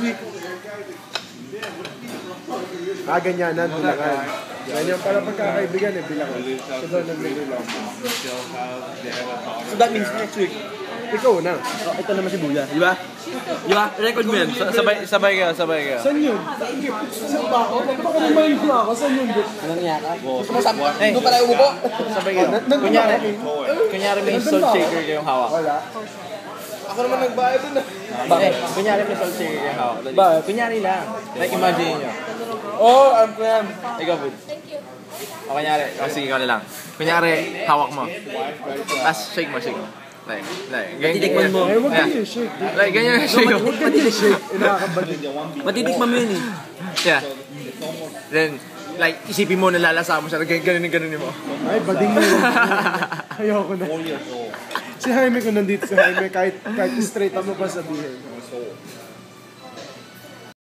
week. Ganyanan, bilangan. Ganyan pala pagkakaibigan eh, bilangan. So doon nag-bilang. So that means next week. Ikaw na. Oh, ito naman si Buya, di ba? Di ba? Record mo yan. Sabay ka. Saan yun? Saan ba ako? Pagpakalimayin ko ako. Saan yun? Anong niya ka? Doon pala umupo. Sabay ka. Kunyari may salt shaker kayong hawak. Wala. Ako naman nagbayad dun ah. Bakit? Kunyari may salt shaker kayong hawak. Bakit? Kunyari lang. Like imagine nyo. Oh, I'm Clem. Ikaw, Bud. O kunyari, sige ikaw na lang. Kunyari, hawak mo. Tapos shake mo. Like, matitikman mo. Huwag kayo shake. Like, ganyan yung shake mo. Huwag kayo shake. Nakakabalik. Matitikman mo yun eh. Yeah. Then, like, isipin mo na lalasa mo siya. Ganunin mo. Ay, bading mo yun. Ayoko na. Si Jaime kung nandito si Jaime, kahit straight up mo pa sabihin.